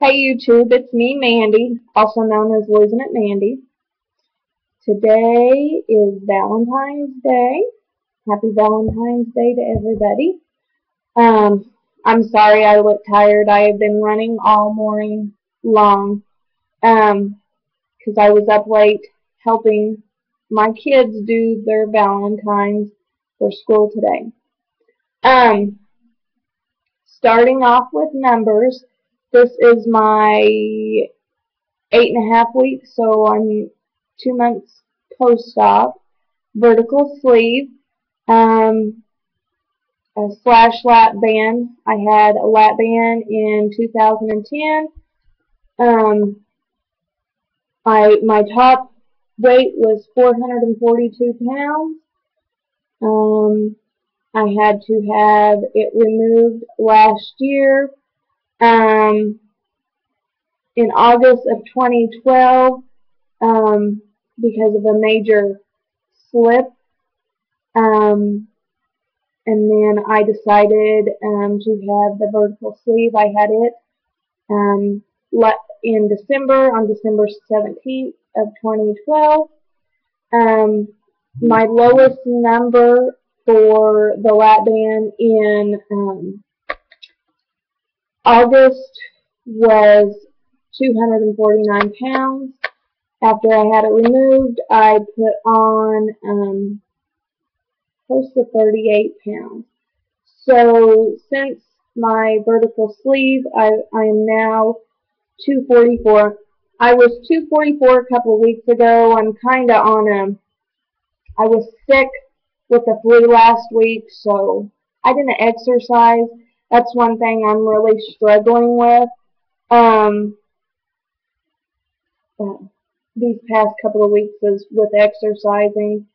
Hey YouTube, it's me, Mandy, also known as Lieutenant Mandy. Today is Valentine's Day. Happy Valentine's Day to everybody. I'm sorry I look tired. I have been running all morning long because I was up late helping my kids do their Valentine's for school today. Um, Starting off with numbers, this is my 8.5 weeks, so I'm 2 months post-op. Vertical sleeve, um, a slash lap band. I had a lap band in 2010. Um, my top weight was 442 pounds. I had to have it removed last year. In August of 2012, because of a major slip. And then I decided to have the vertical sleeve. I had it in December, on December 17th of 2012. My lowest number for the lap band in August was 249 pounds. After I had it removed, I put on close to 38 pounds. So since my vertical sleeve, I am now 244. I was 244 a couple of weeks ago. I'm kind of I was sick with the flu last week, so I didn't exercise. That's one thing I'm really struggling with. These past couple of weeks is with exercising.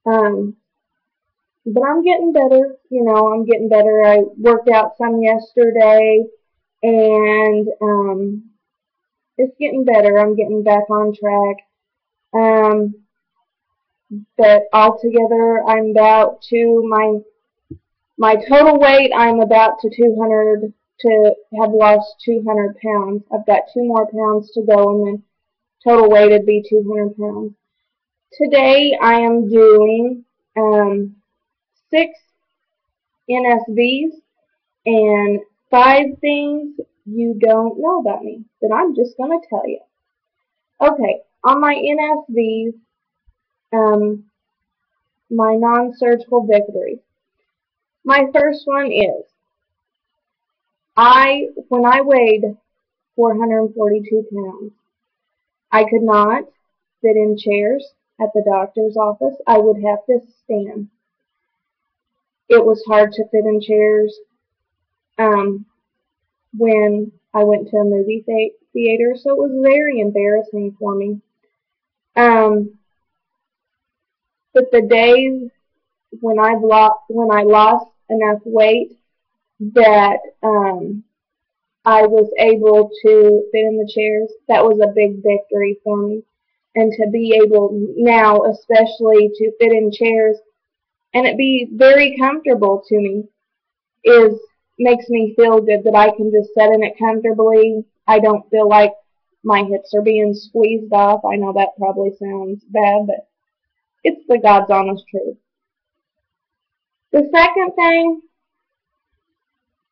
But I'm getting better. I'm getting better. I worked out some yesterday, and it's getting better. I'm getting back on track. But altogether, I'm about to my total weight. I'm about to 200 to have lost 200 pounds. I've got 2 more pounds to go, and then total weight would be 200 pounds. Today, I am doing 6 NSVs and 5 things you don't know about me that I'm just going to tell you. Okay, on my NSVs, my non-surgical victories. My first one is, when I weighed 442 pounds, I could not sit in chairs at the doctor's office. I would have to stand. It was hard to fit in chairs when I went to a movie theater, so it was very embarrassing for me. But the days when I lost enough weight that I was able to fit in the chairs, that was a big victory for me. And to be able now, especially, to fit in chairs and it be very comfortable to me makes me feel good that I can just sit in it comfortably. I don't feel like my hips are being squeezed off. I know that probably sounds bad, but it's the God's honest truth. The second thing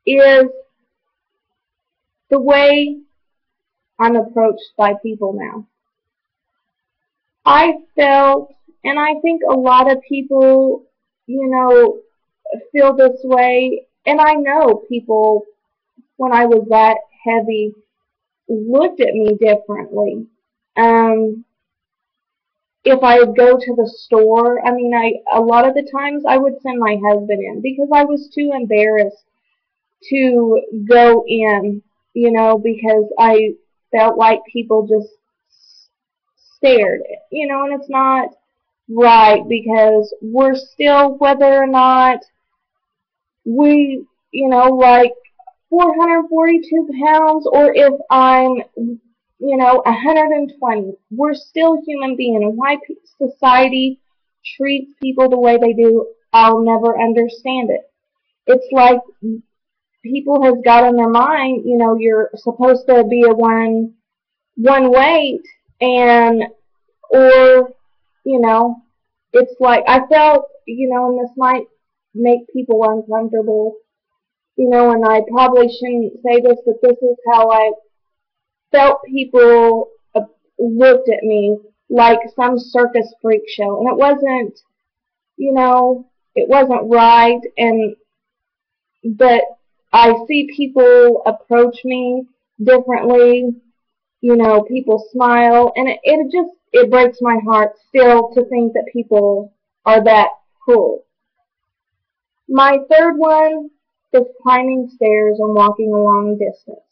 is the way I'm approached by people now. I felt, and I think a lot of people, feel this way, and I know people, when I was that heavy, looked at me differently. If I would go to the store, a lot of the times I would send my husband in because I was too embarrassed to go in, because I felt like people just stared, and it's not right because we're still, whether or not we, like 442 pounds or if I'm 120. We're still human beings, and why society treats people the way they do, I'll never understand it. It's like people has got in their mind, you're supposed to be a one weight, and or you know it's like I felt, and this might make people uncomfortable, and I probably shouldn't say this, but this is how I felt people looked at me like some circus freak show, and you know it wasn't right. And but I see people approach me differently. People smile, and it breaks my heart still to think that people are that cruel. My third one is climbing stairs and walking a long distance.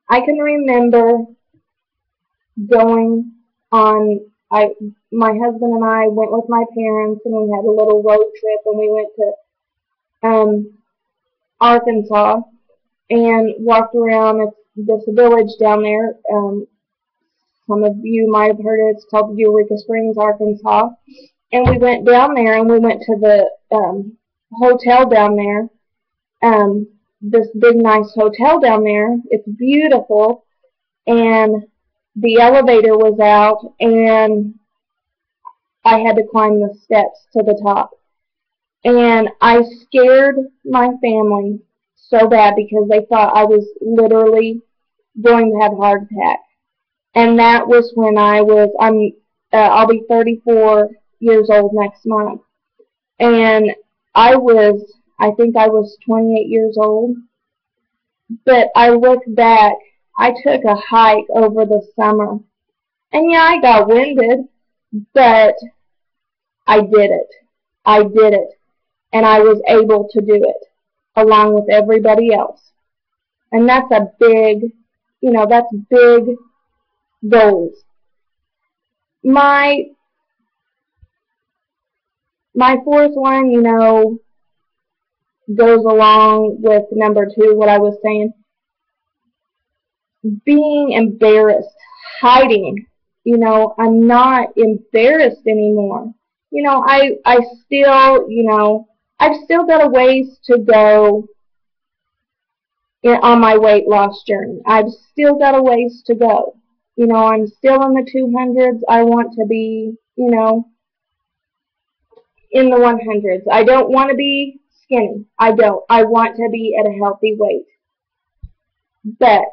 I can remember going on. My husband and I went with my parents, and we had a little road trip, and we went to Arkansas and walked around this village down there. Some of you might have heard it. It's called Eureka Springs, Arkansas. And we went down there, and we went to the hotel down there. This big, nice hotel down there. It's beautiful. And the elevator was out, and I had to climb the steps to the top. And I scared my family so bad because they thought I was literally going to have a heart attack. And that was when I'll be 34 years old next month. And I think I was 28 years old. But I look back, I took a hike over the summer. And yeah, I got winded, but I did it. I did it. And I was able to do it, along with everybody else. And that's that's big goals. My fourth one, goes along with number 2, what I was saying. Being embarrassed, hiding. I'm not embarrassed anymore. I still, I've still got a ways to go on my weight loss journey. I've still got a ways to go. I'm still in the 200s. I want to be, in the 100s. I don't want to be skinny. I don't. I want to be at a healthy weight. But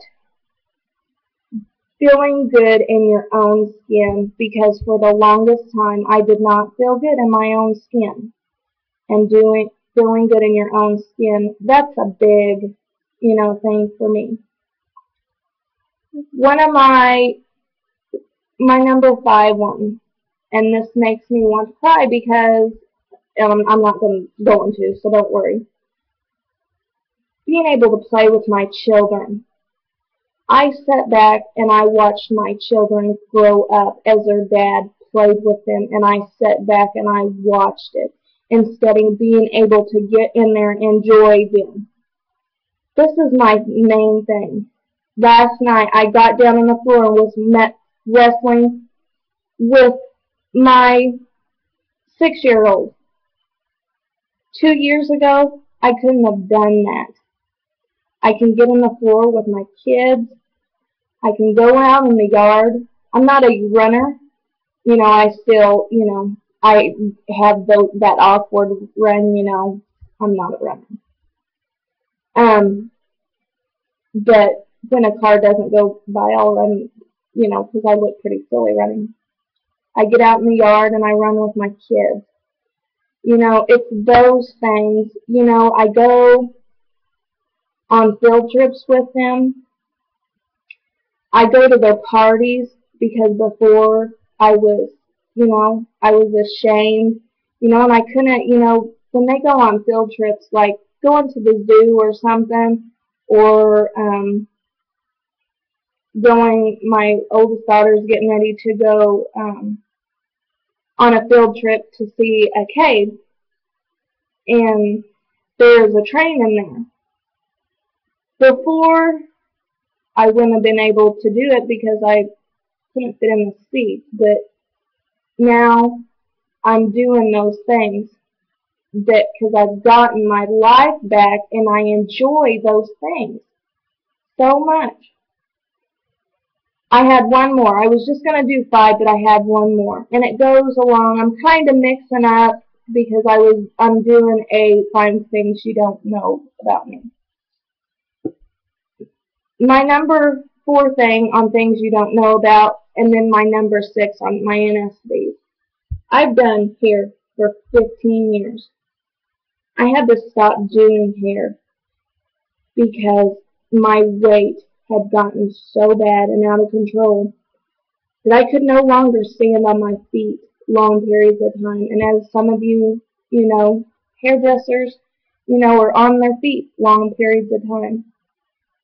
feeling good in your own skin, because for the longest time I did not feel good in my own skin. And feeling good in your own skin, that's a big, thing for me. One of my number 5 one, and this makes me want to cry because I'm not going to, so don't worry. Being able to play with my children. I sat back and I watched my children grow up as their dad played with them, and I sat back and I watched it instead of being able to get in there and enjoy them. This is my main thing. Last night I got down on the floor and was wrestling with my 6-year-old. 2 years ago, I couldn't have done that. I can get on the floor with my kids. I can go out in the yard. I'm not a runner. I still, I have that awkward run, I'm not a runner. But when a car doesn't go by, I'll run, because I look pretty silly running. I get out in the yard and I run with my kids. It's those things. I go on field trips with them. I go to their parties because before I was, I was ashamed, and I couldn't, when they go on field trips, like going to the zoo or something, or my oldest daughter's getting ready to go on a field trip to see a cave, and there's a train in there. Before, I wouldn't have been able to do it because I couldn't fit in the seat, but now I'm doing those things. that because I've gotten my life back and I enjoy those things so much. I had one more. I was just going to do 5, but I had one more. And it goes along. I'm kind of mixing up because I'm doing a 5 things you don't know about me. My number 4 thing on things you don't know about, and then my number 6 on my NSVs. I've done hair for 15 years. I had to stop doing hair because my weight had gotten so bad and out of control that I could no longer stand on my feet long periods of time. And as some of you, hairdressers, are on their feet long periods of time.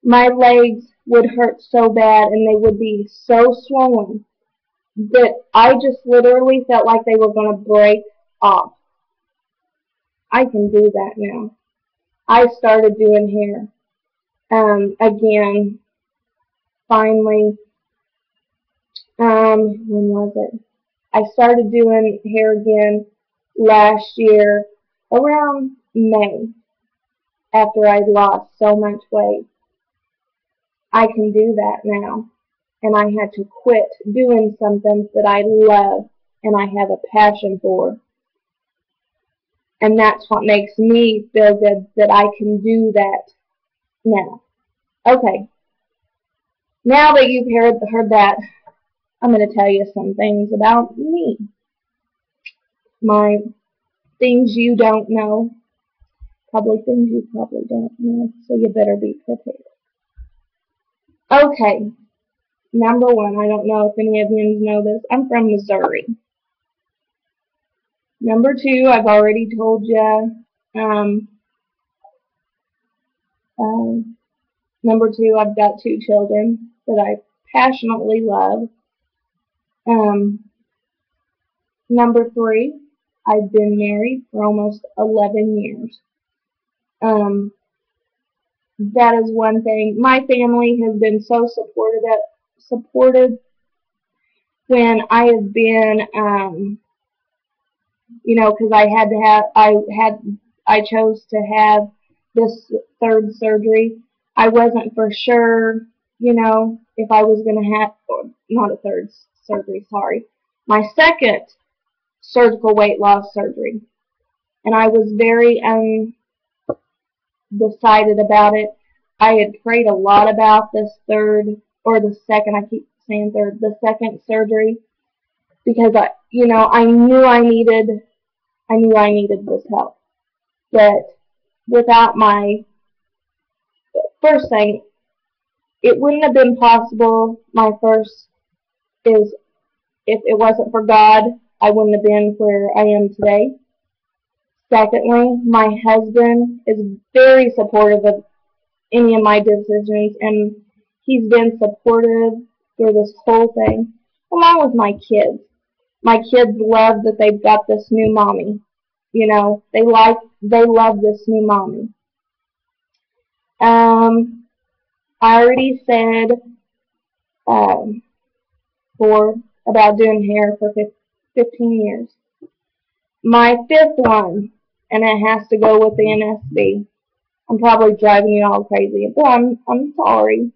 My legs would hurt so bad and they would be so swollen that I just literally felt like they were going to break off. I can do that now. I started doing hair again, finally. When was it? I started doing hair again last year around May after I'd lost so much weight. I can do that now. And I had to quit doing something that I love and I have a passion for. And that's what makes me feel good that I can do that now. Okay. Now that you've heard that, I'm going to tell you some things about me. My things you don't know. Probably things you probably don't know. So you better be prepared. Okay. Number 1, I don't know if any of you know this. I'm from Missouri. Number 2, I've already told you. Number 2, I've got 2 children that I passionately love. Number 3, I've been married for almost 11 years. That is one thing. My family has been so supportive when I have been, because I chose to have this 3rd surgery. I wasn't for sure, if I was going to have, not a 3rd surgery, sorry, my 2nd surgical weight loss surgery. And I was very undecided about it. I had prayed a lot about this 3rd, or the 2nd, I keep saying 3rd, the 2nd surgery, because I knew I needed this help. But without my first thing, it wouldn't have been possible. My first is, if it wasn't for God, I wouldn't have been where I am today. Secondly, my husband is very supportive of any of my decisions, and he's been supportive through this whole thing, along with my kids. My kids love that they've got this new mommy. They love this new mommy. I already said about doing hair for 15 years. My 5th one, and it has to go with the NSV. I'm probably driving you all crazy, but I'm sorry.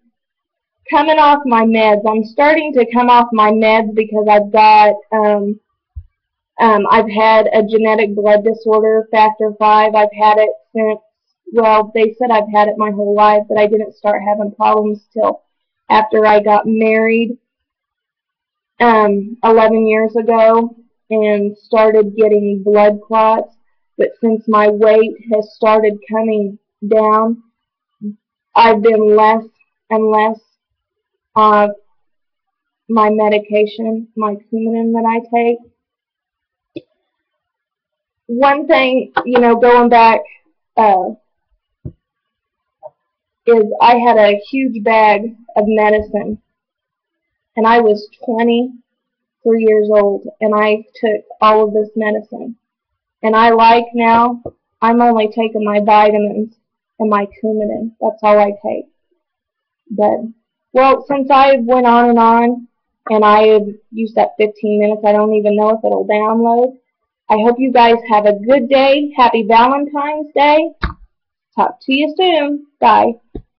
Coming off my meds. I'm starting to come off my meds because I've got I've had a genetic blood disorder, factor 5. I've had it since, well, they said I've had it my whole life, but I didn't start having problems till after I got married 11 years ago and started getting blood clots. But since my weight has started coming down, I've been less and less of my medication, my Coumadin that I take. One thing, going back, is I had a huge bag of medicine, and I was 23 years old, and I took all of this medicine. And now, I'm only taking my vitamins and my Coumadin. That's all I take. But, well, since I went on, and I have used that 15 minutes, I don't even know if it'll download. I hope you guys have a good day. Happy Valentine's Day. Talk to you soon. Bye.